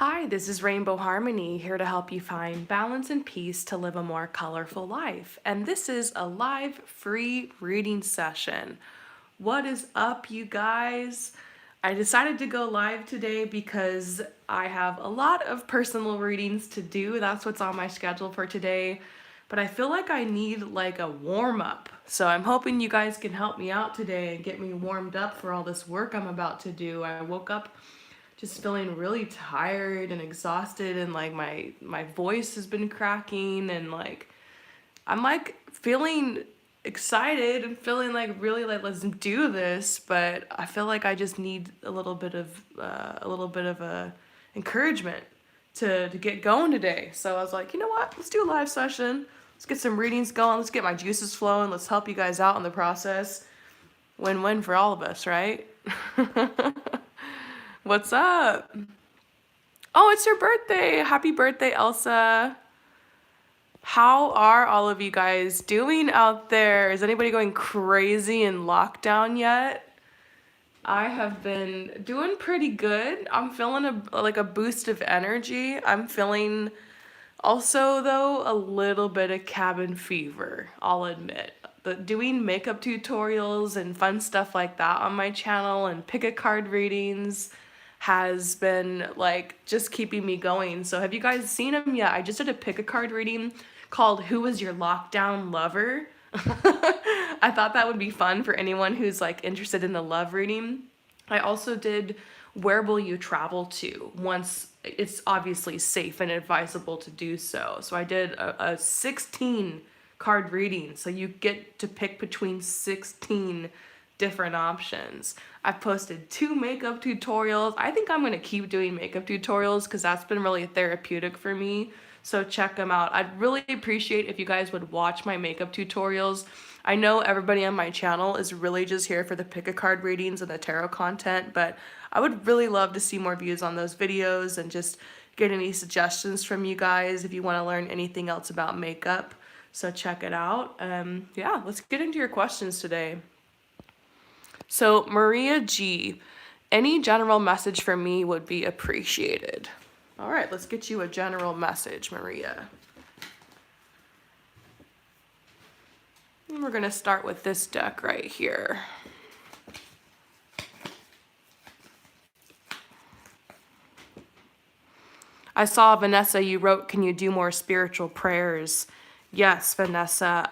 Hi, this is Rainbow Harmony here to help you find balance and peace to live a more colorful life. And this is a live free reading session. What is up, you guys? I decided to go live today because I have a lot of personal readings to do. That's what's on my schedule for today. But I feel like I need like a warm up. So I'm hoping you guys can help me out today and get me warmed up for all this work I'm about to do. I woke up just feeling really tired and exhausted, and like my voice has been cracking, and like I'm like feeling excited and feeling like really like let's do this, but I feel like I just need a little bit of encouragement to get going today. So I was like, you know what, let's do a live session, let's get some readings going, let's get my juices flowing, let's help you guys out in the process. Win-win for all of us, right? What's up? Oh, it's your birthday. Happy birthday, Elsa. How are all of you guys doing out there? Is anybody going crazy in lockdown yet? I have been doing pretty good. I'm feeling like a boost of energy. I'm feeling also, though, a little bit of cabin fever, I'll admit. But doing makeup tutorials and fun stuff like that on my channel and pick a card readings has been like just keeping me going. So have you guys seen them yet? I just did a pick a card reading called Who Was Your Lockdown Lover? I thought that would be fun for anyone who's like interested in the love reading. I also did Where Will You Travel To once it's obviously safe and advisable to do so. So I did a 16 card reading. So you get to pick between 16 different options. I've posted 2 makeup tutorials. I think I'm going to keep doing makeup tutorials because that's been really therapeutic for me. So check them out. I'd really appreciate if you guys would watch my makeup tutorials. I know everybody on my channel is really just here for the pick a card readings and the tarot content, but I would really love to see more views on those videos and just get any suggestions from you guys if you want to learn anything else about makeup. So check it out. Yeah, let's get into your questions today. So Maria G, any general message for me would be appreciated. All right, let's get you a general message, Maria. And we're going to start with this deck right here. I saw, Vanessa, you wrote, can you do more spiritual prayers? Yes, Vanessa.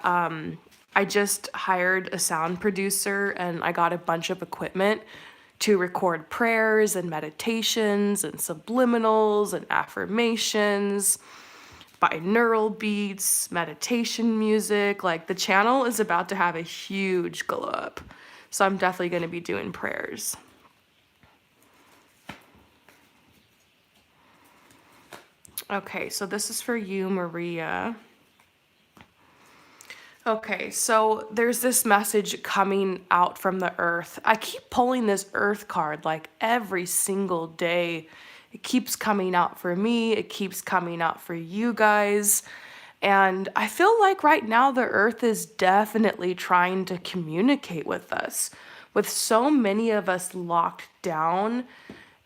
I just hired a sound producer and I got a bunch of equipment to record prayers and meditations and subliminals and affirmations, binaural beats, meditation music. Like the channel is about to have a huge glow up. So I'm definitely going to be doing prayers. Okay, so this is for you, Maria. Okay, so there's this message coming out from the earth. I keep pulling this earth card like every single day. It keeps coming out for me, it keeps coming out for you guys. And I feel like right now the earth is definitely trying to communicate with us. With so many of us locked down,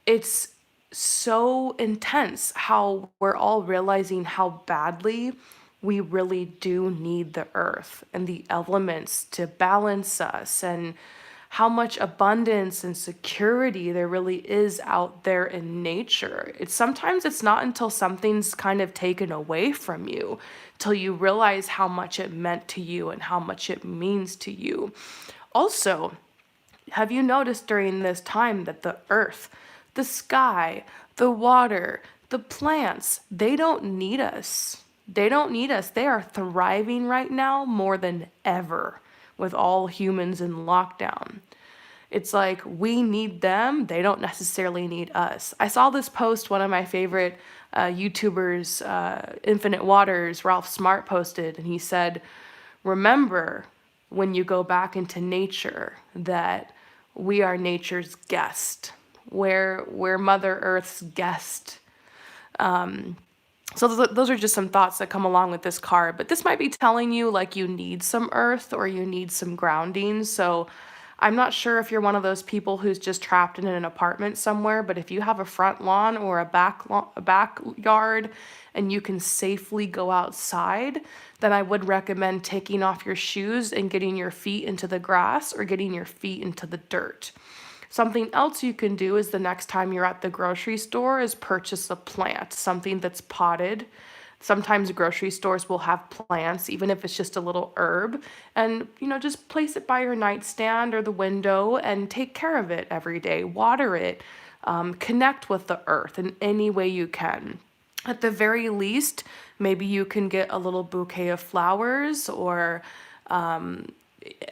it's so intense how we're all realizing how badly we really do need the earth and the elements to balance us, and how much abundance and security there really is out there in nature. It's not until something's kind of taken away from you till you realize how much it meant to you and how much it means to you. Also, have you noticed during this time that the earth, the sky, the water, the plants, they don't need us. They don't need us. They are thriving right now more than ever with all humans in lockdown. It's like we need them. They don't necessarily need us. I saw this post one of my favorite YouTubers, Infinite Waters, Ralph Smart, posted, and he said, remember when you go back into nature that we are nature's guest. We're Mother Earth's guest. So those are just some thoughts that come along with this card. But this might be telling you like you need some earth or you need some grounding. So I'm not sure if you're one of those people who's just trapped in an apartment somewhere, but if you have a front lawn or a backyard and you can safely go outside, then I would recommend taking off your shoes and getting your feet into the grass or getting your feet into the dirt. Something else you can do is the next time you're at the grocery store is purchase a plant, something that's potted. Sometimes grocery stores will have plants, even if it's just a little herb, and just place it by your nightstand or the window and take care of it every day. Water it, connect with the earth in any way you can. At the very least, maybe you can get a little bouquet of flowers or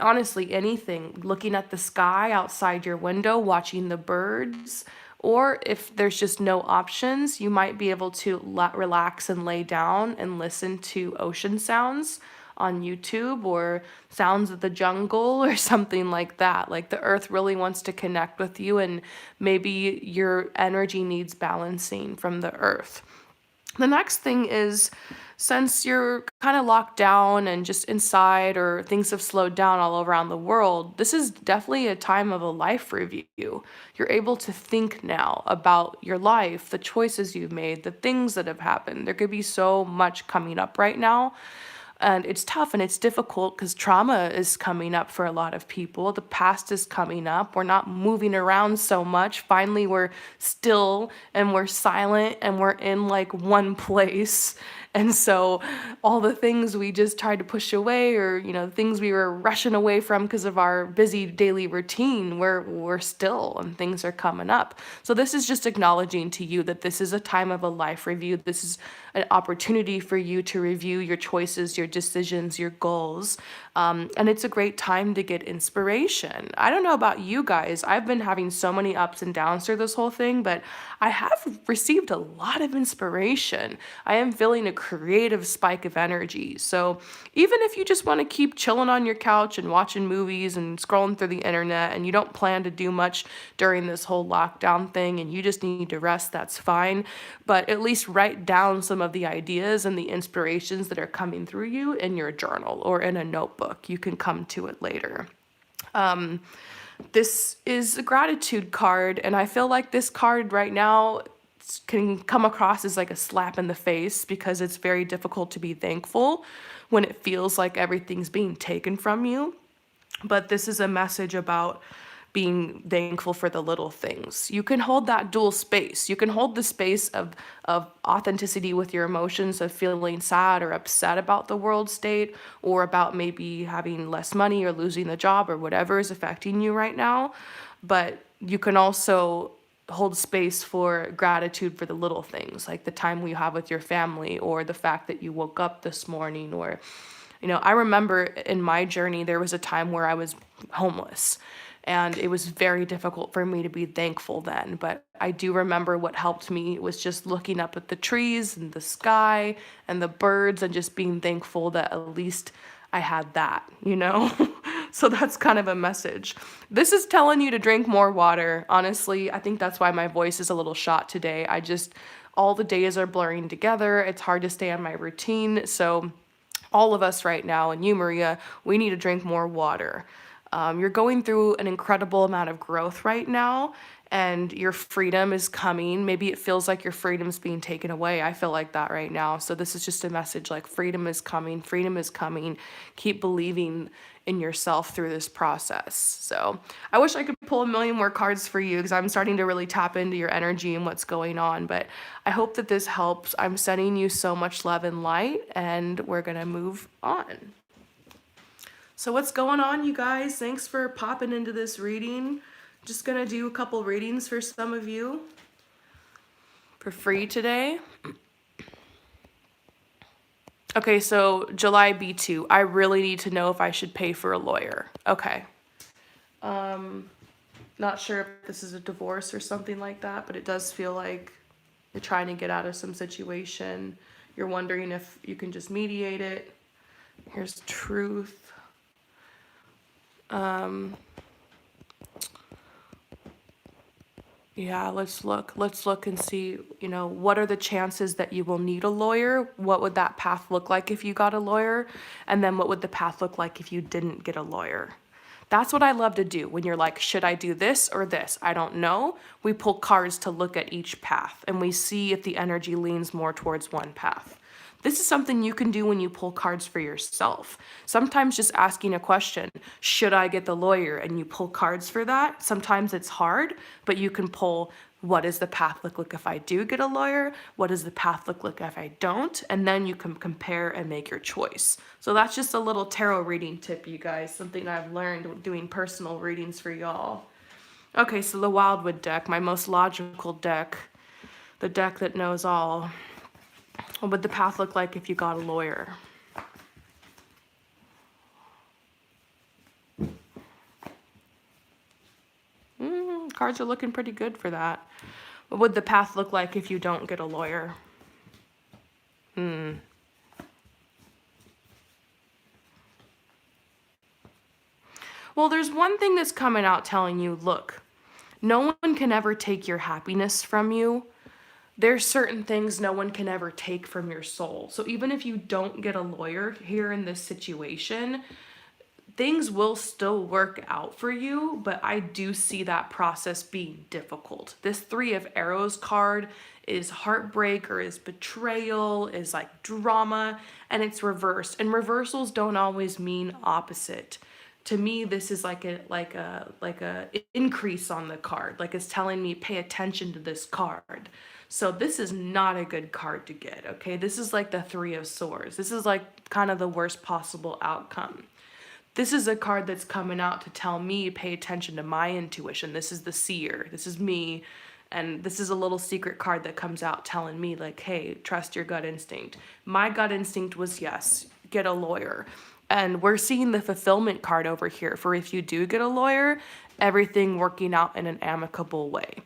honestly anything, looking at the sky outside your window, watching the birds. Or if there's just no options, you might be able to relax and lay down and listen to ocean sounds on YouTube or sounds of the jungle or something like that. Like the earth really wants to connect with you, and maybe your energy needs balancing from the earth. The next thing is, since you're kind of locked down and just inside, or things have slowed down all around the world, this is definitely a time of a life review. You're able to think now about your life, the choices you've made, the things that have happened. There could be so much coming up right now. And it's tough and it's difficult because trauma is coming up for a lot of people. The past is coming up. We're not moving around so much. Finally, we're still and we're silent and we're in like one place. And so all the things we just tried to push away, or things we were rushing away from because of our busy daily routine, we're still, and things are coming up. So this is just acknowledging to you that this is a time of a life review. This is an opportunity for you to review your choices, your decisions, your goals. And it's a great time to get inspiration. I don't know about you guys. I've been having so many ups and downs through this whole thing, but I have received a lot of inspiration. I am feeling a creative spike of energy. So even if you just want to keep chilling on your couch and watching movies and scrolling through the internet, and you don't plan to do much during this whole lockdown thing and you just need to rest, that's fine. But at least write down some of the ideas and the inspirations that are coming through you in your journal or in a notebook. You can come to it later. This is a gratitude card, and I feel like this card right now can come across as like a slap in the face, because it's very difficult to be thankful when it feels like everything's being taken from you. But this is a message about being thankful for the little things. You can hold that dual space. You can hold the space of authenticity with your emotions, of feeling sad or upset about the world state, or about maybe having less money or losing the job or whatever is affecting you right now. But you can also hold space for gratitude for the little things, like the time you have with your family, or the fact that you woke up this morning, or I remember in my journey, there was a time where I was homeless, and it was very difficult for me to be thankful then. But I do remember what helped me was just looking up at the trees and the sky and the birds and just being thankful that at least I had that. So that's kind of a message. This is telling you to drink more water. Honestly, I think that's why my voice is a little shot today. All the days are blurring together. It's hard to stay on my routine. So all of us right now, and you, Maria, we need to drink more water. You're going through an incredible amount of growth right now, and your freedom is coming. Maybe it feels like your freedom's being taken away. I feel like that right now. So this is just a message like freedom is coming. Freedom is coming. Keep believing in yourself through this process. So I wish I could pull a million more cards for you, because I'm starting to really tap into your energy and what's going on. But I hope that this helps. I'm sending you so much love and light, and we're going to move on. So what's going on, you guys? Thanks for popping into this reading. Just gonna do a couple readings for some of you for free today. Okay, so July B2. I really need to know if I should pay for a lawyer. Okay. Not sure if this is a divorce or something like that, but it does feel like you're trying to get out of some situation. You're wondering if you can just mediate it. Here's truth. Yeah, let's look and see, what are the chances that you will need a lawyer? What would that path look like if you got a lawyer? And then what would the path look like if you didn't get a lawyer? That's what I love to do when you're like, should I do this or this? I don't know. We pull cards to look at each path and we see if the energy leans more towards one path. This is something you can do when you pull cards for yourself. Sometimes just asking a question, should I get the lawyer? And you pull cards for that. Sometimes it's hard, but you can pull, what does the path look like if I do get a lawyer? What does the path look like if I don't? And then you can compare and make your choice. So that's just a little tarot reading tip, you guys. Something I've learned doing personal readings for y'all. Okay, so the Wildwood deck, my most logical deck, the deck that knows all. What would the path look like if you got a lawyer? Cards are looking pretty good for that. What would the path look like if you don't get a lawyer? Well, there's one thing that's coming out telling you, look, no one can ever take your happiness from you. There's certain things no one can ever take from your soul. So even if you don't get a lawyer here in this situation, things will still work out for you, but I do see that process being difficult. This Three of Arrows card is heartbreak or is betrayal, is like drama, and it's reversed. And reversals don't always mean opposite. To me, this is like a increase on the card. Like it's telling me pay attention to this card. So this is not a good card to get, okay? This is like the Three of Swords. This is like kind of the worst possible outcome. This is a card that's coming out to tell me pay attention to my intuition. This is the seer. This is me. And this is a little secret card that comes out telling me like, hey, trust your gut instinct. My gut instinct was yes, get a lawyer. And we're seeing the fulfillment card over here for if you do get a lawyer, everything working out in an amicable way.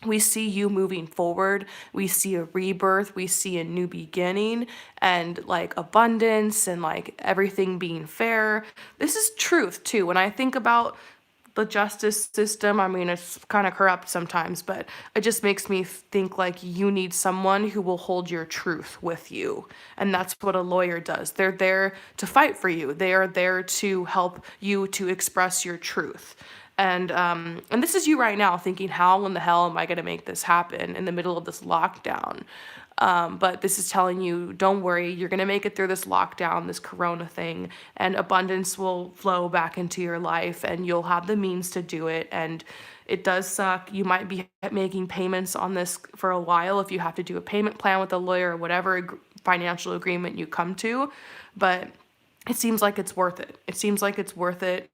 We see you moving forward. We see a rebirth. We see a new beginning and like abundance and like everything being fair. This is truth too. When I think about the justice system, I mean, it's kind of corrupt sometimes, but it just makes me think like you need someone who will hold your truth with you. And that's what a lawyer does. They're there to fight for you. They are there to help you to express your truth. And this is you right now thinking, how in the hell am I going to make this happen in the middle of this lockdown? But this is telling you, don't worry, you're going to make it through this lockdown, this corona thing, and abundance will flow back into your life and you'll have the means to do it. And it does suck. You might be making payments on this for a while if you have to do a payment plan with a lawyer or whatever financial agreement you come to. But it seems like it's worth it. It seems like it's worth it.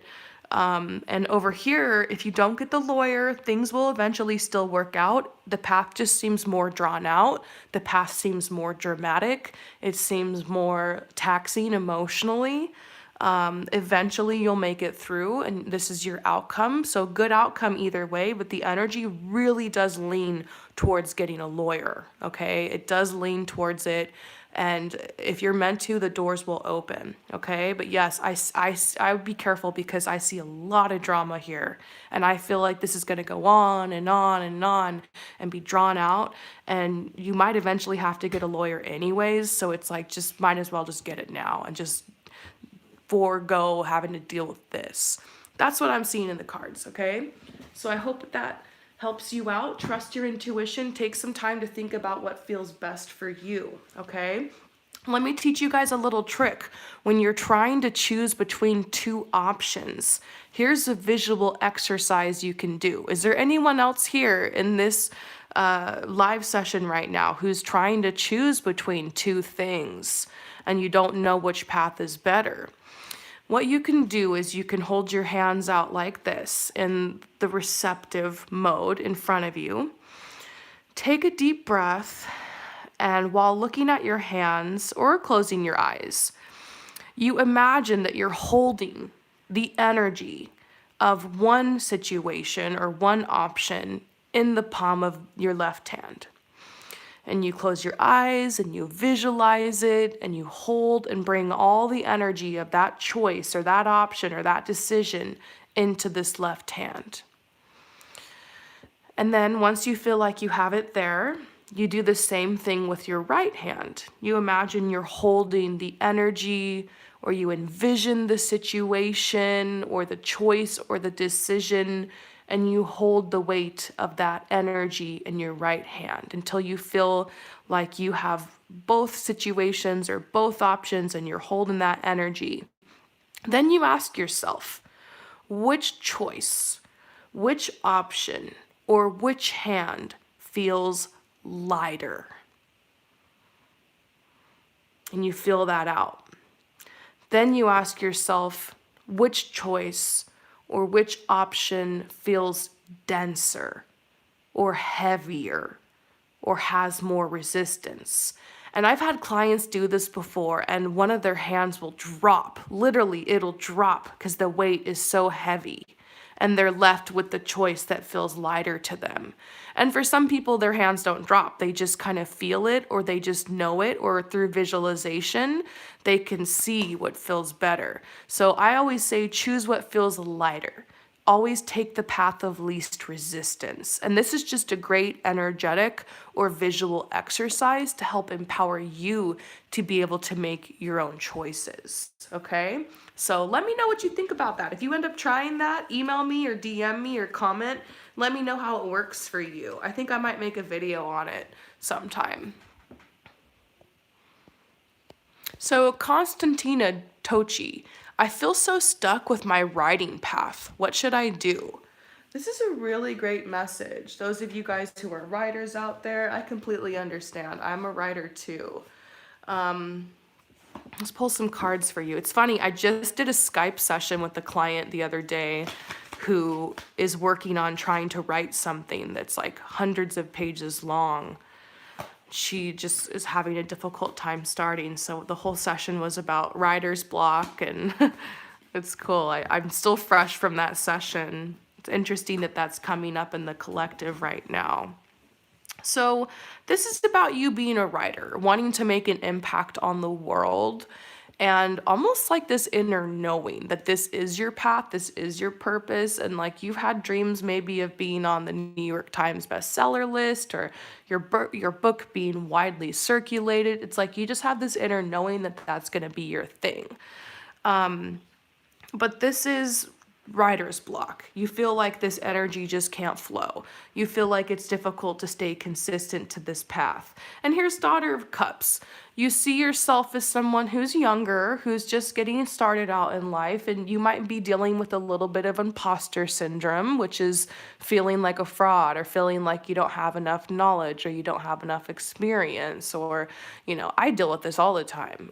And over here, if you don't get the lawyer, things will eventually still work out. The path just seems more drawn out. The path seems more dramatic. It seems more taxing emotionally. Eventually you'll make it through and this is your outcome. So good outcome either way, but the energy really does lean towards getting a lawyer. Okay. It does lean towards it. And if you're meant to, the doors will open, okay? But yes, I would be careful because I see a lot of drama here. And I feel like this is going to go on and on and on and be drawn out. And you might eventually have to get a lawyer anyways. So it's like, just might as well just get it now and just forego having to deal with this. That's what I'm seeing in the cards, okay? So I hope that helps you out. Trust your intuition. Take some time to think about what feels best for you, okay? Let me teach you guys a little trick. When you're trying to choose between two options, here's a visual exercise you can do. Is there anyone else here in this live session right now who's trying to choose between two things and you don't know which path is better? What you can do is you can hold your hands out like this in the receptive mode in front of you. Take a deep breath, and while looking at your hands or closing your eyes, you imagine that you're holding the energy of one situation or one option in the palm of your left hand. And you close your eyes and you visualize it and you hold and bring all the energy of that choice or that option or that decision into this left hand. And then once you feel like you have it there, You do the same thing with your right hand. You imagine you're holding the energy, or you envision the situation or the choice or the decision, and you hold the weight of that energy in your right hand until you feel like you have both situations or both options and you're holding that energy. Then you ask yourself, which choice, which option, or which hand feels lighter? And you feel that out. Then you ask yourself, which choice or which option feels denser or heavier or has more resistance? And I've had clients do this before, and one of their hands will drop. Literally, it'll drop because the weight is so heavy. And they're left with the choice that feels lighter to them. And for some people, their hands don't drop. They just kind of feel it, or they just know it, or through visualization, they can see what feels better. So I always say choose what feels lighter. Always take the path of least resistance. And this is just a great energetic or visual exercise to help empower you to be able to make your own choices. Okay? So let me know what you think about that. If you end up trying that, email me or DM me or comment. Let me know how it works for you. I think I might make a video on it sometime. So Constantina Tochi, I feel so stuck with my writing path. What should I do? This is a really great message. Those of you guys who are writers out there, I completely understand. I'm a writer too. Let's pull some cards for you. It's funny, I just did a Skype session with a client the other day who is working on trying to write something that's like hundreds of pages long. She just is having a difficult time starting. So the whole session was about writer's block, and it's cool. I'm still fresh from that session. It's interesting that that's coming up in the collective right now. So this is about you being a writer, wanting to make an impact on the world, and almost like this inner knowing that this is your path, this is your purpose, and like you've had dreams maybe of being on the New York Times bestseller list, or your book being widely circulated. It's like you just have this inner knowing that that's going to be your thing. But this is writer's block. You feel like this energy just can't flow. You feel like it's difficult to stay consistent to this path. And here's Daughter of Cups. You see yourself as someone who's younger, who's just getting started out in life, and you might be dealing with a little bit of imposter syndrome, which is feeling like a fraud, or feeling like you don't have enough knowledge, or you don't have enough experience, or, I deal with this all the time.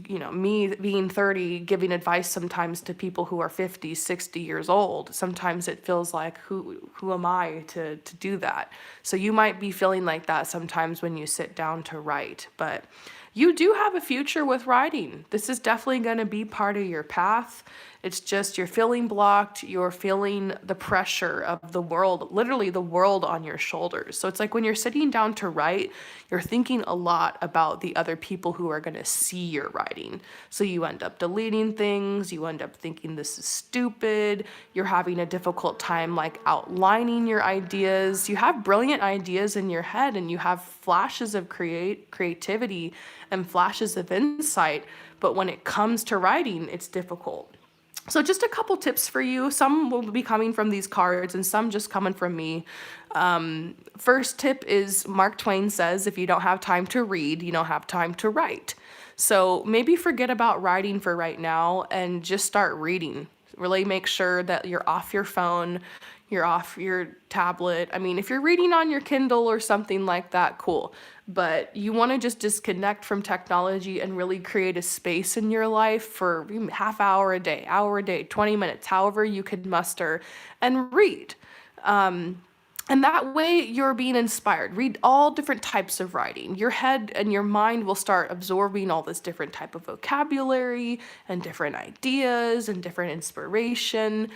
Me being 30, giving advice sometimes to people who are 50, 60 years old. Sometimes it feels like, who am I to do that? So you might be feeling like that sometimes when you sit down to write, but you do have a future with writing. This is definitely going to be part of your path. It's just you're feeling blocked. You're feeling the pressure of the world, literally the world on your shoulders. So it's like when you're sitting down to write, you're thinking a lot about the other people who are going to see your writing. So you end up deleting things. You end up thinking this is stupid. You're having a difficult time like outlining your ideas. You have brilliant ideas in your head, and you have flashes of creativity and flashes of insight. But when it comes to writing, it's difficult. So just a couple tips for you. Some will be coming from these cards and some just coming from me. First tip is Mark Twain says, if you don't have time to read, you don't have time to write. So maybe forget about writing for right now and just start reading. Really make sure that you're off your phone, you're off your tablet. I mean, if you're reading on your Kindle or something like that, cool. But you want to just disconnect from technology and really create a space in your life for half hour a day, 20 minutes, however you could muster, and read. And that way you're being inspired. Read all different types of writing. Your head and your mind will start absorbing all this different type of vocabulary and different ideas and different inspiration.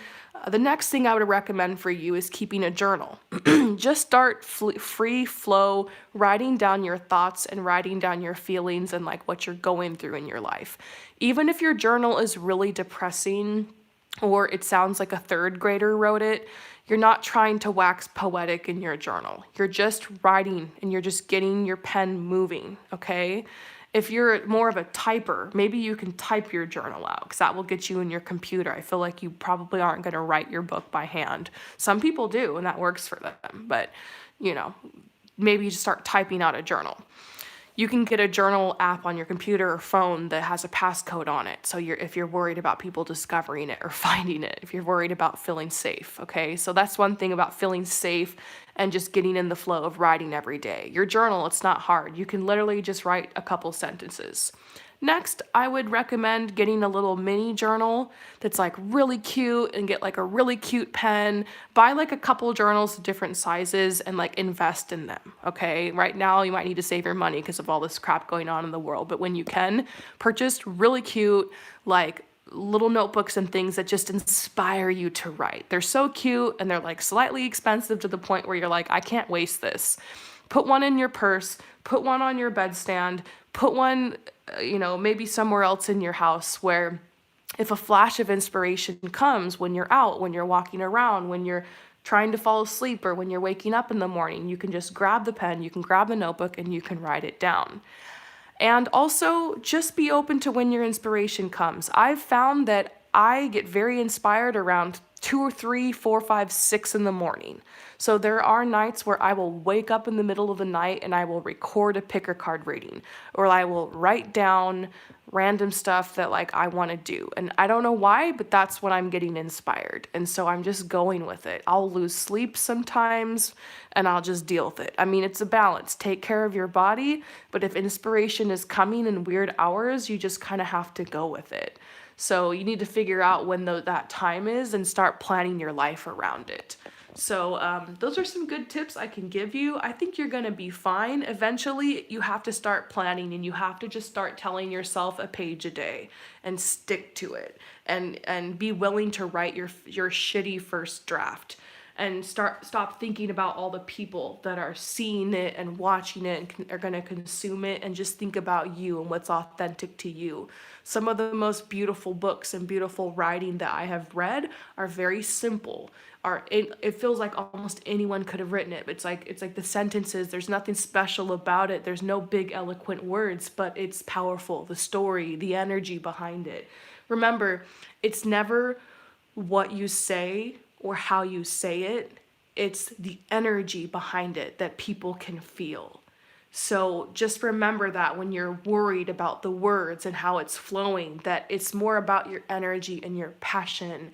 The next thing I would recommend for you is keeping a journal. Just start free flow, writing down your thoughts and writing down your feelings and like what you're going through in your life. Even if your journal is really depressing, or it sounds like a third grader wrote it, You're not trying to wax poetic in your journal. You're just writing and you're just getting your pen moving, okay? If you're more of a typer, maybe you can type your journal out because that will get you in your computer. I feel like you probably aren't going to write your book by hand. Some people do, and that works for them. But, you know, maybe you just start typing out a journal. You can get a journal app on your computer or phone that has a passcode on it. So if you're worried about people discovering it or finding it, if you're worried about feeling safe, okay? So that's one thing about feeling safe and just getting in the flow of writing every day. Your journal, it's not hard. You can literally just write a couple sentences. Next, I would recommend getting a little mini journal that's like really cute and get like a really cute pen. Buy like a couple journals of different sizes and like invest in them, okay? Right now, you might need to save your money because of all this crap going on in the world, but when you can, purchase really cute, like little notebooks and things that just inspire you to write. They're so cute and they're like slightly expensive to the point where you're like, I can't waste this. Put one in your purse, put one on your bedstand, put one, maybe somewhere else in your house where if a flash of inspiration comes when you're out, when you're walking around, when you're trying to fall asleep, or when you're waking up in the morning, you can just grab the pen, you can grab the notebook, and you can write it down. And also, just be open to when your inspiration comes. I've found that I get very inspired around 2 or 3, 4, 5, 6 in the morning. So there are nights where I will wake up in the middle of the night and I will record a picker card reading, or I will write down random stuff that like I want to do. And I don't know why, but that's when I'm getting inspired. And so I'm just going with it. I'll lose sleep sometimes and I'll just deal with it. I mean, it's a balance. Take care of your body, but if inspiration is coming in weird hours, you just kind of have to go with it. So you need to figure out when that time is and start planning your life around it. So those are some good tips I can give you. I think you're going to be fine. Eventually, you have to start planning and you have to just start telling yourself a page a day and stick to it and be willing to write your shitty first draft and stop thinking about all the people that are seeing it and watching it and are going to consume it, and just think about you and what's authentic to you. Some of the most beautiful books and beautiful writing that I have read are very simple. It feels like almost anyone could have written it. It's like the sentences, there's nothing special about it. There's no big eloquent words, but it's powerful. The story, the energy behind it. Remember, it's never what you say or how you say it. It's the energy behind it that people can feel. So just remember that when you're worried about the words and how it's flowing, that it's more about your energy and your passion.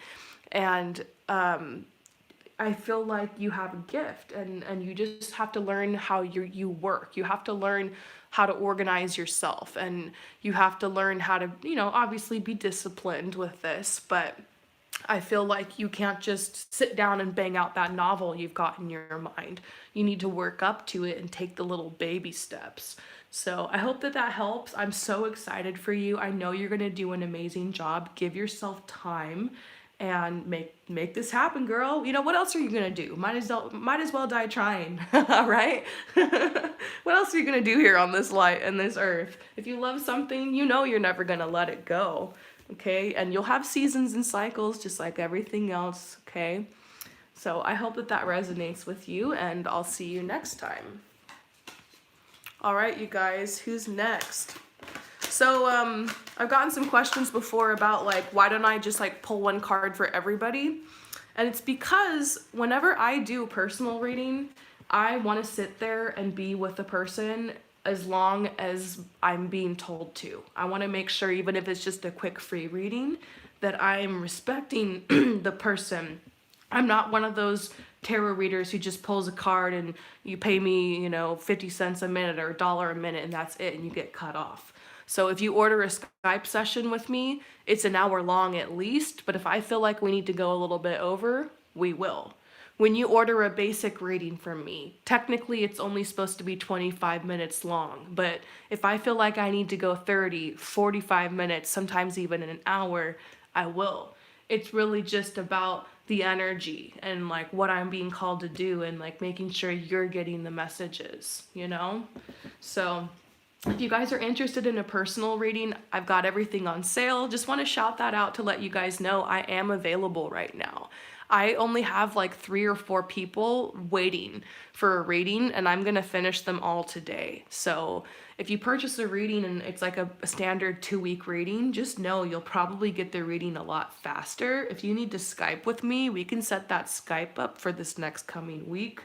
And I feel like you have a gift, and you just have to learn how you work. You have to learn how to organize yourself, and you have to learn how to, obviously be disciplined with this, but I feel like you can't just sit down and bang out that novel you've got in your mind. You need to work up to it and take the little baby steps. So I hope that helps. I'm so excited for you. I know you're going to do an amazing job. Give yourself time and make this happen, girl. What else are you going to do? Might as well die trying. All right? What else are you going to do here on this light and this earth? If you love something, you're never going to let it go. Okay, and you'll have seasons and cycles just like everything else, okay? So I hope that resonates with you, and I'll see you next time. All right, you guys, who's next? So I've gotten some questions before about like, why don't I just like pull one card for everybody? And it's because whenever I do a personal reading, I want to sit there and be with the person as long as I'm being told to. I want to make sure, even if it's just a quick free reading, that I'm respecting the person. I'm not one of those tarot readers who just pulls a card and you pay me, 50 cents a minute or $1 a minute and that's it, and you get cut off. So if you order a Skype session with me, it's an hour long at least, but if I feel like we need to go a little bit over, we will. When you order a basic reading from me, technically it's only supposed to be 25 minutes long, but if I feel like I need to go 30, 45 minutes, sometimes even an hour, I will. It's really just about the energy and like what I'm being called to do and like making sure you're getting the messages, So if you guys are interested in a personal reading, I've got everything on sale. Just want to shout that out to let you guys know I am available right now. I only have like 3 or 4 people waiting for a reading, and I'm gonna finish them all today. So if you purchase a reading and it's like a standard 2 week reading, just know you'll probably get the reading a lot faster. If you need to Skype with me, we can set that Skype up for this next coming week.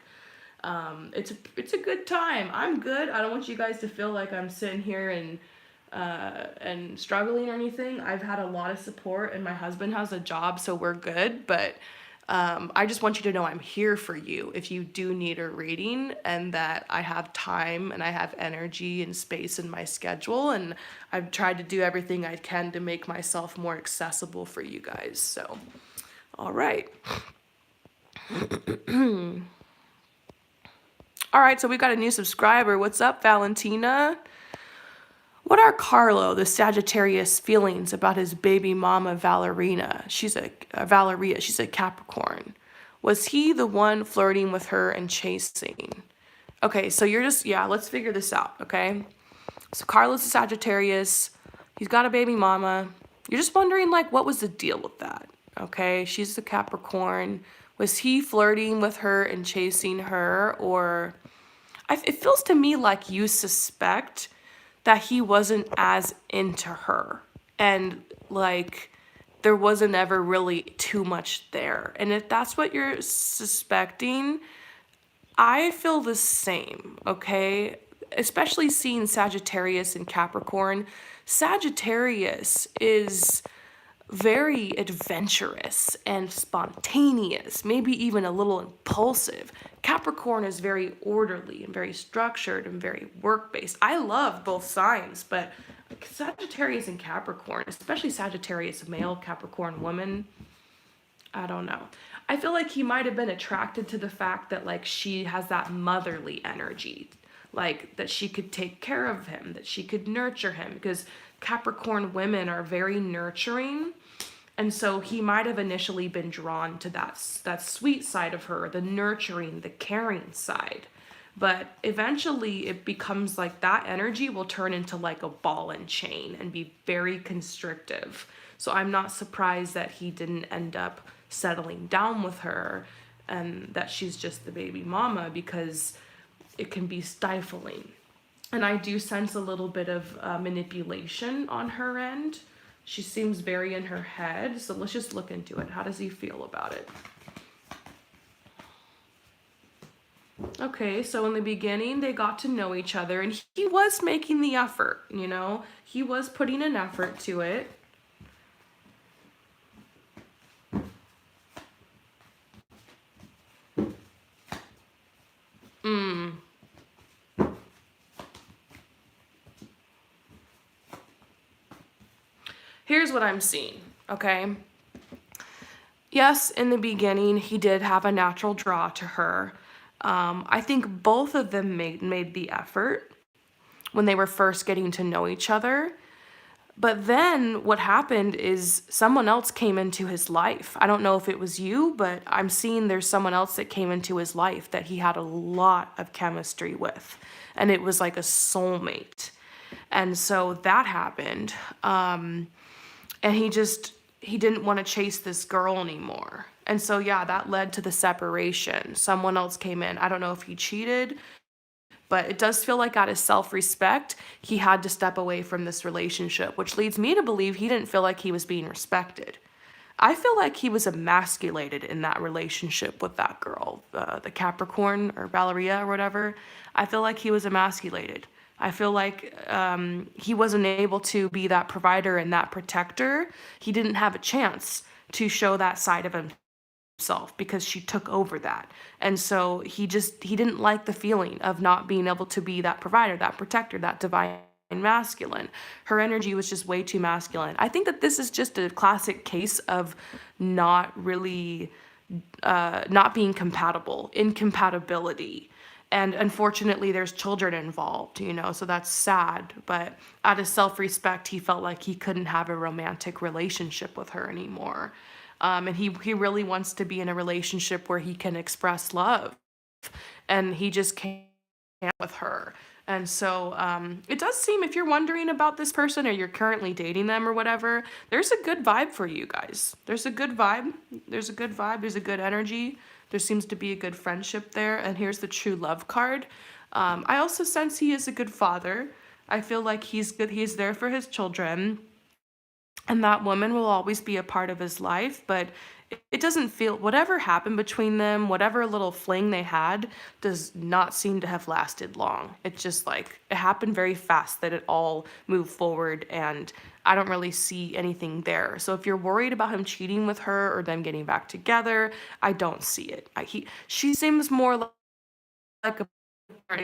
It's a good time. I'm good. I don't want you guys to feel like I'm sitting here and struggling or anything. I've had a lot of support, and my husband has a job, so we're good. But I just want you to know I'm here for you if you do need a reading, and that I have time and I have energy and space in my schedule, and I've tried to do everything I can to make myself more accessible for you guys. So, all right. All right, so we got a new subscriber. What's up, Valentina? What are Carlo, the Sagittarius, feelings about his baby mama Valerina? She's a Valeria. She's a Capricorn. Was he the one flirting with her and chasing? Okay, so you're just, yeah, let's figure this out, okay? So Carlo's a Sagittarius. He's got a baby mama. You're just wondering, like, what was the deal with that? Okay, she's a Capricorn. Was he flirting with her and chasing her, or it feels to me like you suspect that he wasn't as into her, and like there wasn't ever really too much there. And if that's what you're suspecting, I feel the same, okay? Especially seeing Sagittarius and Capricorn. Sagittarius is very adventurous and spontaneous, maybe even a little impulsive. Capricorn is very orderly and very structured and very work-based. I love both signs, but Sagittarius and Capricorn, especially Sagittarius male, Capricorn woman, I don't know. I feel like he might have been attracted to the fact that like she has that motherly energy, like that she could take care of him, that she could nurture him, because Capricorn women are very nurturing. And so he might have initially been drawn to that sweet side of her, the nurturing, the caring side. But eventually it becomes like that energy will turn into like a ball and chain and be very constrictive. So I'm not surprised that he didn't end up settling down with her and that she's just the baby mama, because it can be stifling. And I do sense a little bit of manipulation on her end. She seems very in her head. So let's just look into it. How does he feel about it? Okay, so in the beginning, they got to know each other, and he was making the effort, you know? He was putting an effort to it. Here's what I'm seeing, okay? Yes, in the beginning, he did have a natural draw to her. I think both of them made the effort when they were first getting to know each other. But then what happened is someone else came into his life. I don't know if it was you, but I'm seeing there's someone else that came into his life that he had a lot of chemistry with. And it was like a soulmate. And so that happened. And he didn't want to chase this girl anymore. And so, yeah, that led to the separation. Someone else came in. I don't know if he cheated, but it does feel like out of self-respect, he had to step away from this relationship, which leads me to believe he didn't feel like he was being respected. I feel like he was emasculated in that relationship with that girl, the Capricorn or Valeria or whatever. I feel like he was emasculated. I feel like he wasn't able to be that provider and that protector. He didn't have a chance to show that side of himself because she took over that. And so he didn't like the feeling of not being able to be that provider, that protector, that divine masculine. Her energy was just way too masculine. I think that this is just a classic case of not really, not being compatible, incompatibility. And unfortunately, there's children involved, you know, so that's sad. But out of self-respect, he felt like he couldn't have a romantic relationship with her anymore. And he really wants to be in a relationship where he can express love. And he just can't with her. And so it does seem, if you're wondering about this person or you're currently dating them or whatever, there's a good vibe for you guys. There's a good vibe. There's a good vibe. There's a good energy. There seems to be a good friendship there. And here's the true love card. I also sense he is a good father. I feel like he's good. He's there for his children, and that woman will always be a part of his life, but it doesn't feel, whatever happened between them, whatever little fling they had, does not seem to have lasted long. It's just like it happened very fast that it all moved forward, and I don't really see anything there. So if you're worried about him cheating with her or them getting back together, I don't see it. She seems more like a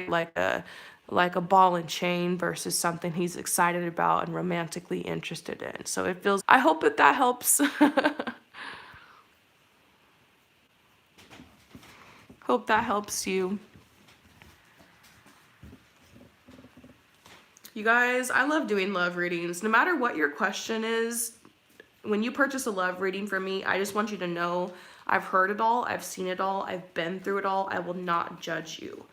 like a like a ball and chain versus something he's excited about and romantically interested in. So it feels, I hope that that helps. Hope that helps you. You guys, I love doing love readings. No matter what your question is, when you purchase a love reading from me, I just want you to know I've heard it all, I've seen it all, I've been through it all. I will not judge you.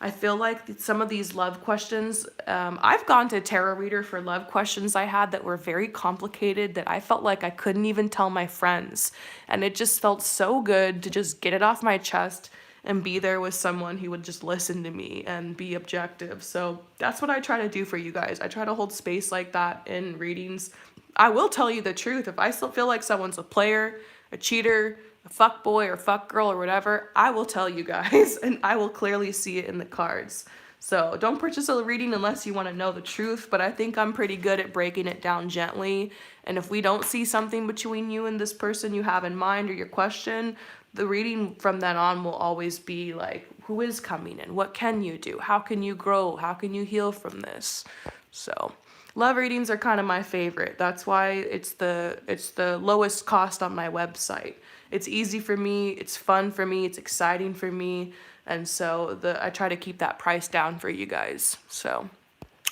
I feel like some of these love questions, I've gone to a tarot reader for love questions I had that were very complicated that I felt like I couldn't even tell my friends. And it just felt so good to just get it off my chest and be there with someone who would just listen to me and be objective. So that's what I try to do for you guys. I try to hold space like that in readings. I will tell you the truth. If I still feel like someone's a player, a cheater, a fuck boy or fuck girl or whatever, I will tell you guys, and I will clearly see it in the cards. So don't purchase a reading unless you want to know the truth, but I think I'm pretty good at breaking it down gently. And if we don't see something between you and this person you have in mind or your question, the reading from then on will always be like, who is coming in? What can you do? How can you grow? How can you heal from this? So love readings are kind of my favorite. That's why it's the lowest cost on my website. It's easy for me, it's fun for me, it's exciting for me, and so I try to keep that price down for you guys. So,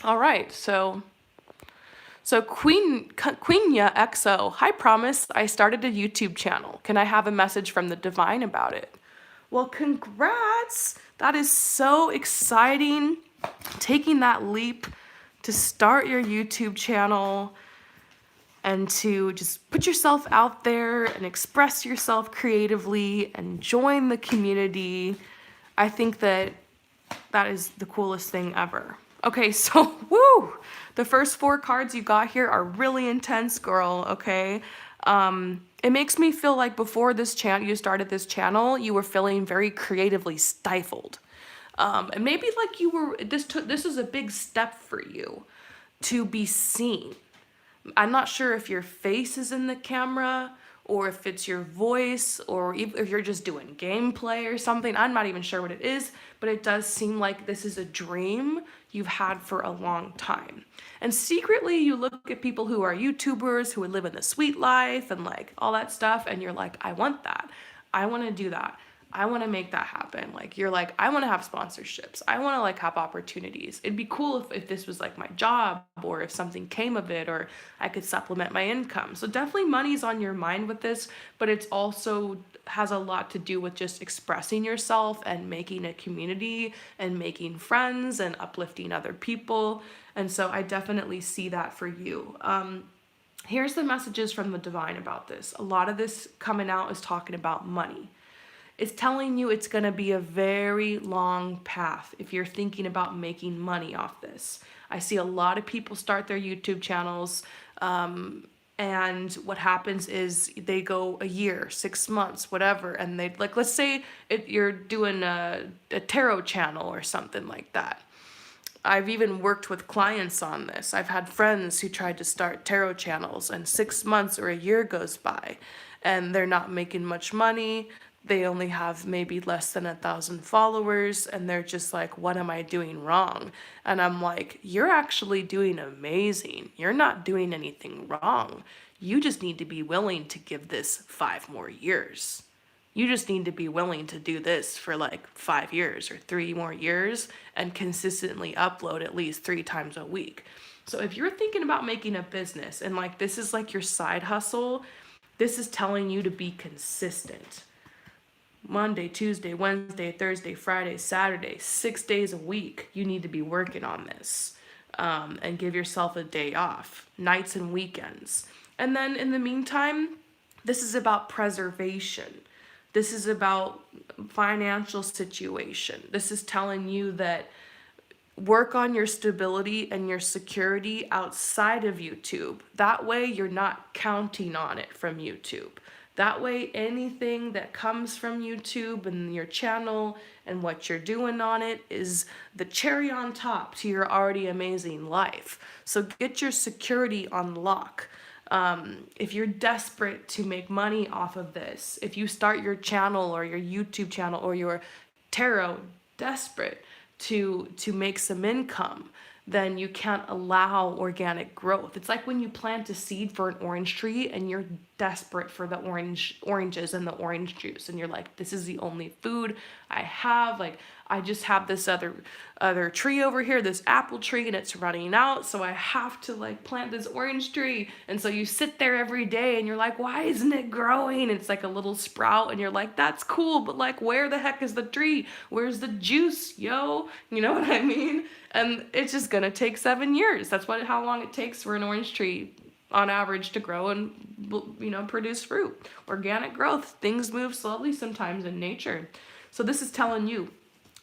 all right, so Queenia XO, hi Promise, I started a YouTube channel. Can I have a message from the divine about it? Well, congrats! That is so exciting. Taking that leap to start your YouTube channel and to just put yourself out there and express yourself creatively and join the community. I think that that is the coolest thing ever. Okay, so, woo! The first 4 cards you got here are really intense, girl, okay? It makes me feel like before you started this channel, you were feeling very creatively stifled. And maybe like this is a big step for you to be seen. I'm not sure if your face is in the camera or if it's your voice or if you're just doing gameplay or something. I'm not even sure what it is, but it does seem like this is a dream you've had for a long time. And secretly you look at people who are YouTubers who would live in the sweet life and like all that stuff, and you're like, I want that. I want to do that. I want to make that happen. Like, you're like, I want to have sponsorships. I want to like have opportunities. It'd be cool if this was like my job, or if something came of it, or I could supplement my income. So definitely money's on your mind with this, but it's also has a lot to do with just expressing yourself and making a community and making friends and uplifting other people. And so I definitely see that for you. Here's the messages from the divine about this. A lot of this coming out is talking about money. It's telling you it's going to be a very long path if you're thinking about making money off this. I see a lot of people start their YouTube channels, and what happens is they go a year, 6 months, whatever, and they like, let's say you're doing a tarot channel or something like that. I've even worked with clients on this. I've had friends who tried to start tarot channels, and 6 months or a year goes by and they're not making much money. They only have maybe less than 1,000 followers, and they're just like, what am I doing wrong? And I'm like, you're actually doing amazing. You're not doing anything wrong. You just need to be willing to give this 5 more years. You just need to be willing to do this for like 5 years or 3 more years and consistently upload at least 3 times a week. So if you're thinking about making a business and like this is like your side hustle, this is telling you to be consistent. Monday, Tuesday, Wednesday, Thursday, Friday, Saturday, 6 days a week, you need to be working on this. And give yourself a day off, nights and weekends. And then in the meantime, this is about preservation. This is about financial situation. This is telling you that work on your stability and your security outside of YouTube. That way, you're not counting on it from YouTube. That way, anything that comes from YouTube and your channel and what you're doing on it is the cherry on top to your already amazing life. So get your security on lock. If you're desperate to make money off of this, if you start your channel or your YouTube channel or your tarot desperate to make some income, then you can't allow organic growth. It's like when you plant a seed for an orange tree and you're desperate for the oranges and the orange juice, and you're like, this is the only food I have. Like, I just have this other tree over here, this apple tree, and it's running out, so I have to like plant this orange tree. And so you sit there every day and you're like, why isn't it growing? It's like a little sprout, and you're like, that's cool, but like, where the heck is the tree? Where's the juice, yo? You know what I mean? And it's just gonna take 7 years. That's how long it takes for an orange tree on average to grow and produce fruit. Organic growth. Things move slowly sometimes in nature. So this is telling you,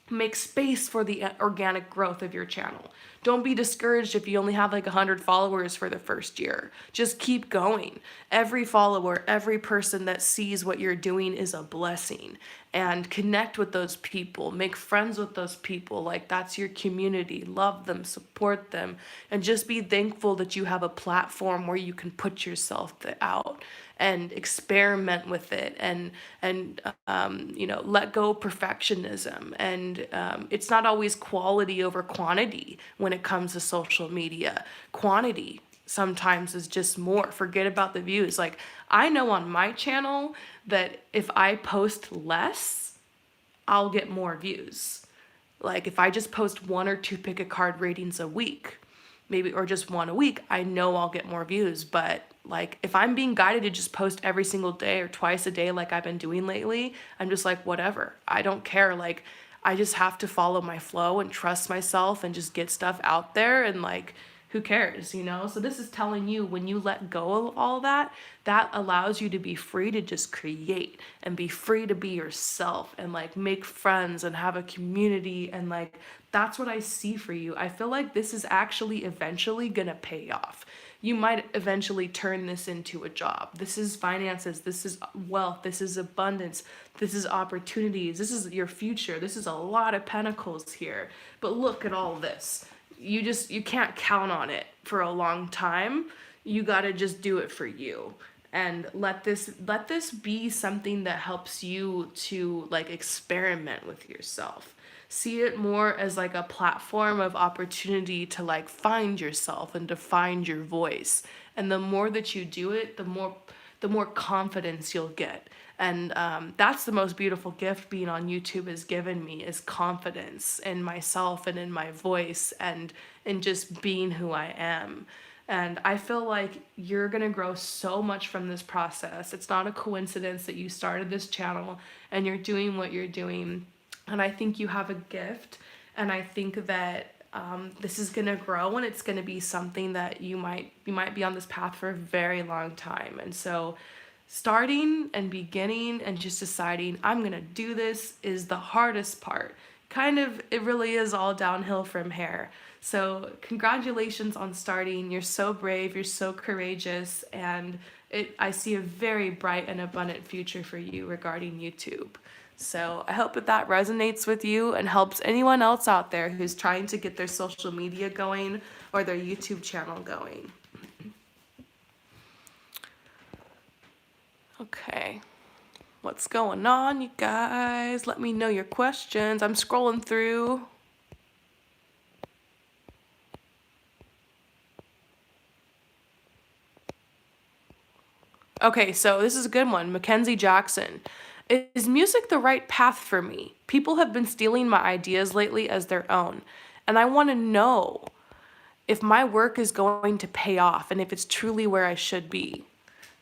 make space for the organic growth of your channel. Don't be discouraged if you only have like 100 followers for the first year. Just keep going. Every follower, every person that sees what you're doing is a blessing. And connect with those people. Make friends with those people. Like, that's your community. Love them, support them, and just be thankful that you have a platform where you can put yourself out and experiment with it, and let go of perfectionism. And it's not always quality over quantity when it comes to social media. Quantity sometimes is just more. Forget about the views. Like, I know on my channel that if I post less, I'll get more views. Like, if I just post 1 or 2 pick a card ratings a week, maybe, or just 1 a week, I know I'll get more views. But like, if I'm being guided to just post every single day or twice a day like I've been doing lately, I'm just like, whatever. I don't care. Like, I just have to follow my flow and trust myself and just get stuff out there, and like, who cares, you know? So this is telling you, when you let go of all that, that allows you to be free to just create and be free to be yourself and like make friends and have a community. And like, that's what I see for you. I feel like this is actually eventually gonna pay off. You might eventually turn this into a job. This is finances, this is wealth, this is abundance, this is opportunities, this is your future. This is a lot of pentacles here. But look at all this. You can't count on it for a long time. You got to just do it for you, and let this be something that helps you to like experiment with yourself. See it more as like a platform of opportunity to like find yourself and to find your voice. And the more that you do it, the more confidence you'll get. And that's the most beautiful gift being on YouTube has given me, is confidence in myself and in my voice and in just being who I am. And I feel like you're going to grow so much from this process. It's not a coincidence that you started this channel and you're doing what you're doing. And I think you have a gift. And I think that this is going to grow, and it's going to be something that you might be on this path for a very long time. And so starting and beginning and just deciding I'm going to do this is the hardest part. It really is all downhill from here. So congratulations on starting. You're so brave, you're so courageous, and I see a very bright and abundant future for you regarding YouTube. So I hope that resonates with you and helps anyone else out there who's trying to get their social media going or their YouTube channel going. Okay, what's going on, you guys? Let me know your questions. I'm scrolling through. Okay, so this is a good one. Mackenzie Jackson. Is music the right path for me? People have been stealing my ideas lately as their own, and I want to know if my work is going to pay off and if it's truly where I should be.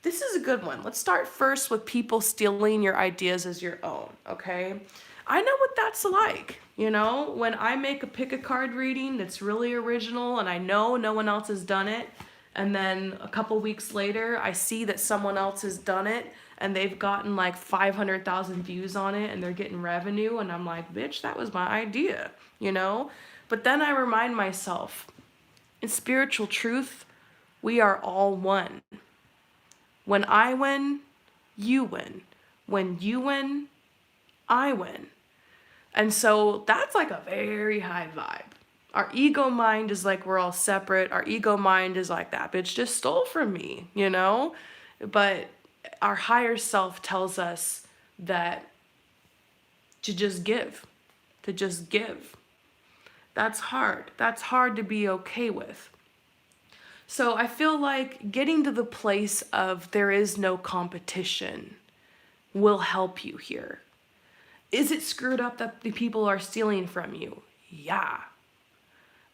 This is a good one. Let's start first with people stealing your ideas as your own, okay? I know what that's like. When I make a pick a card reading that's really original and I know no one else has done it, and then a couple weeks later I see that someone else has done it and they've gotten like 500,000 views on it and they're getting revenue, and I'm like, bitch, that was my idea, you know? But then I remind myself, in spiritual truth, we are all one. When I win, you win. When you win, I win. And so that's like a very high vibe. Our ego mind is like we're all separate. Our ego mind is like that bitch just stole from me. But our higher self tells us that to just give, to just give. That's hard. That's hard to be okay with. So I feel like getting to the place of there is no competition will help you here. Is it screwed up that the people are stealing from you? Yeah.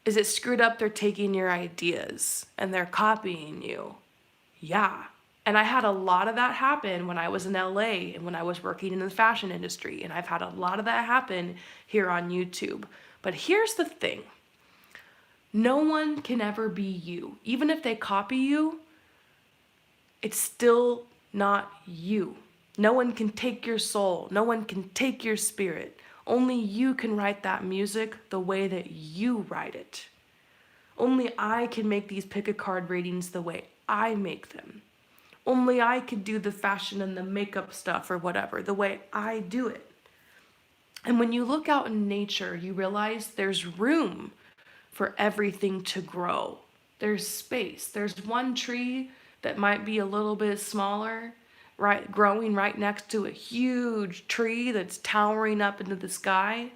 Is it screwed up they're taking your ideas and they're copying you? Yeah. And I had a lot of that happen when I was in LA and when I was working in the fashion industry. And I've had a lot of that happen here on YouTube. But here's the thing. No one can ever be you. Even if they copy you, it's still not you. No one can take your soul. No one can take your spirit. Only you can write that music the way that you write it. Only I can make these pick a card readings the way I make them. Only I could do the fashion and the makeup stuff or whatever the way I do it. And when you look out in nature, you realize there's room for everything to grow. There's space. There's one tree that might be a little bit smaller, right, growing right next to a huge tree that's towering up into the sky,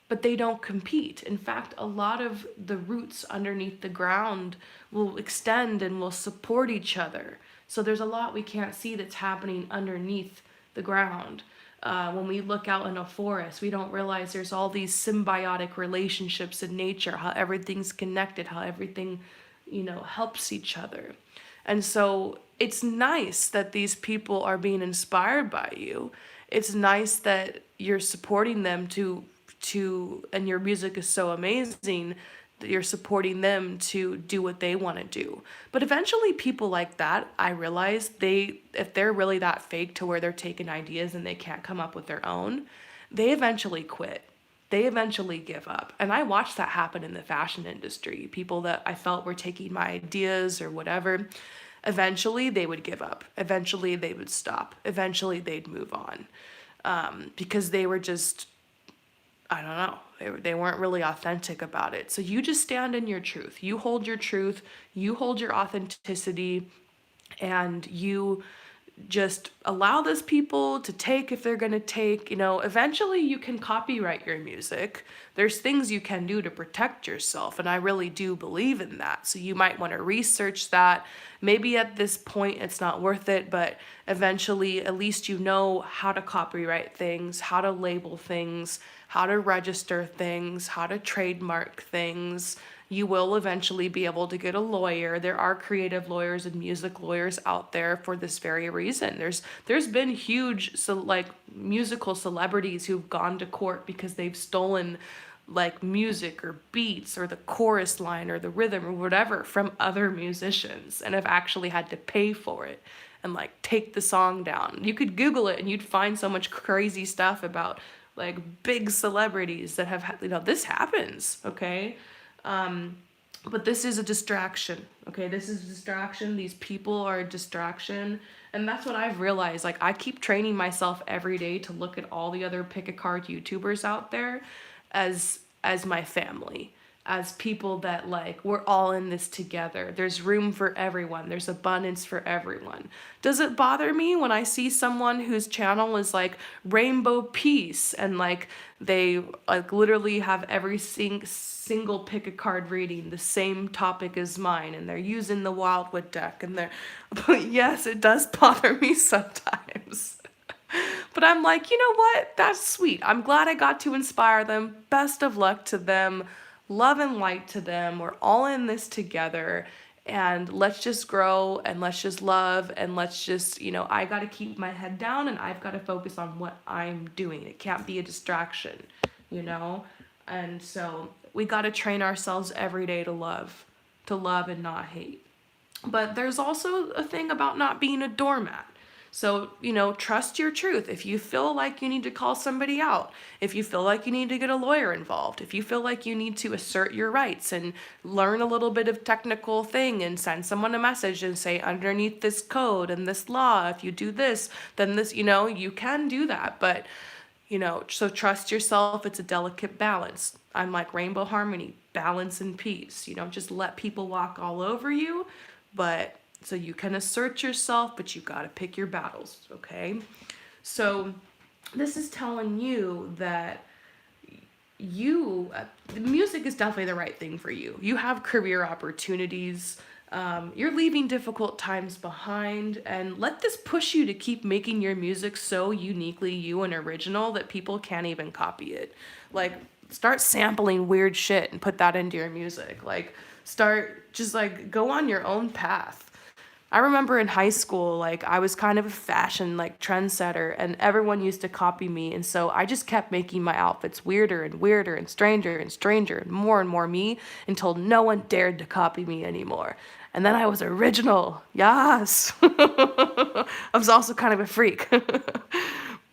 but they don't compete. In fact, a lot of the roots underneath the ground will extend and will support each other. So there's a lot we can't see that's happening underneath the ground. When we look out in a forest, we don't realize there's all these symbiotic relationships in nature, how everything's connected, how everything, helps each other. And so it's nice that these people are being inspired by you. It's nice that you're supporting them and your music is so amazing that you're supporting them to do what they want to do. But eventually people like that, I realize if they're really that fake to where they're taking ideas and they can't come up with their own, they eventually quit. They eventually give up. And I watched that happen in the fashion industry. People that I felt were taking my ideas or whatever, eventually they would give up. Eventually they would stop. Eventually they'd move on. Because they were just, I don't know, they weren't really authentic about it. So you just stand in your truth. You hold your truth. You hold your authenticity. And you just allow those people to take if they're going to take. Eventually you can copyright your music. There's things you can do to protect yourself, and I really do believe in that. So you might want to research that. Maybe at this point it's not worth it, but eventually at least you know how to copyright things, how to label things, how to register things, how to trademark things. You will eventually be able to get a lawyer. There are creative lawyers and music lawyers out there for this very reason. There's been huge musical celebrities who've gone to court because they've stolen like music or beats or the chorus line or the rhythm or whatever from other musicians and have actually had to pay for it and like take the song down. You could Google it and you'd find so much crazy stuff about like big celebrities that have had, this happens, okay? But this is a distraction, okay? This is a distraction. These people are a distraction. And that's what I've realized. Like, I keep training myself every day to look at all the other pick-a-card YouTubers out there as my family, as people that, like, we're all in this together. There's room for everyone. There's abundance for everyone. Does it bother me when I see someone whose channel is, like, Rainbow Peace and, like, they, like, literally have every single pick-a-card reading the same topic as mine, and they're using the Wildwood deck, and but yes, it does bother me sometimes. But I'm like, you know what? That's sweet. I'm glad I got to inspire them. Best of luck to them. Love and light to them. We're all in this together. and let's just grow and let's just love and let's just, I got to keep my head down and I've got to focus on what I'm doing. It can't be a distraction, you know? And so we got to train ourselves every day to love and not hate. But there's also a thing about not being a doormat. So, trust your truth. If you feel like you need to call somebody out, if you feel like you need to get a lawyer involved, if you feel like you need to assert your rights and learn a little bit of technical thing and send someone a message and say, underneath this code and this law, if you do this, then this, you can do that. But, so trust yourself. It's a delicate balance. I'm like Rainbow Harmony, balance and peace. You don't just let people walk all over you, but so you can assert yourself, but you got to pick your battles, okay? So this is telling you that the music is definitely the right thing for you. You have career opportunities. You're leaving difficult times behind, and let this push you to keep making your music so uniquely you and original that people can't even copy it. Like, start sampling weird shit and put that into your music. Like, start just like go on your own path. I remember in high school, like I was kind of a fashion like trendsetter and everyone used to copy me. And so I just kept making my outfits weirder and weirder and stranger and more me until no one dared to copy me anymore. And then I was original. Yes. I was also kind of a freak.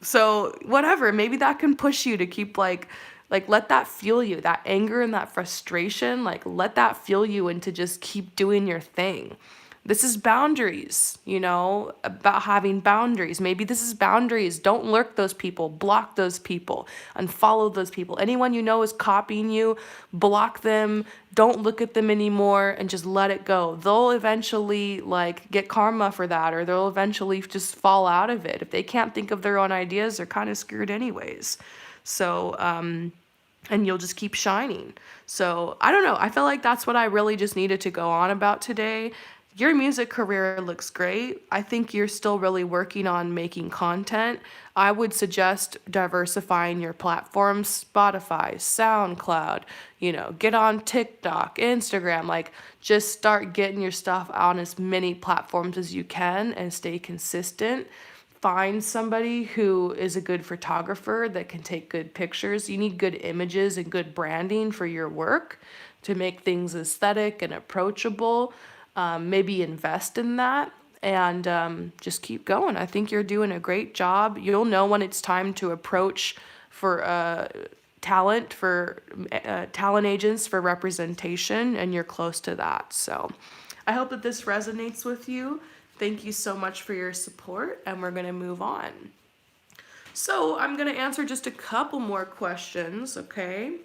So whatever, maybe that can push you to keep like let that fuel you, that anger and that frustration, like let that fuel you and to just keep doing your thing. This is boundaries, about having boundaries. Maybe this is boundaries. Don't lurk those people, block those people, unfollow those people. Anyone you know is copying you, block them, don't look at them anymore and just let it go. They'll eventually like get karma for that, or they'll eventually just fall out of it. If they can't think of their own ideas, they're kind of screwed anyways. So, and you'll just keep shining. So I don't know. I feel like that's what I really just needed to go on about today. Your music career looks great. I think you're still really working on making content. I would suggest diversifying your platforms, Spotify, SoundCloud, get on TikTok, Instagram, like just start getting your stuff on as many platforms as you can and stay consistent. Find somebody who is a good photographer that can take good pictures. You need good images and good branding for your work to make things aesthetic and approachable. Maybe invest in that and just keep going. I think you're doing a great job. You'll know when it's time to approach for talent agents for representation, and you're close to that. So I hope that this resonates with you. Thank you so much for your support, and we're going to move on. So I'm going to answer just a couple more questions, okay?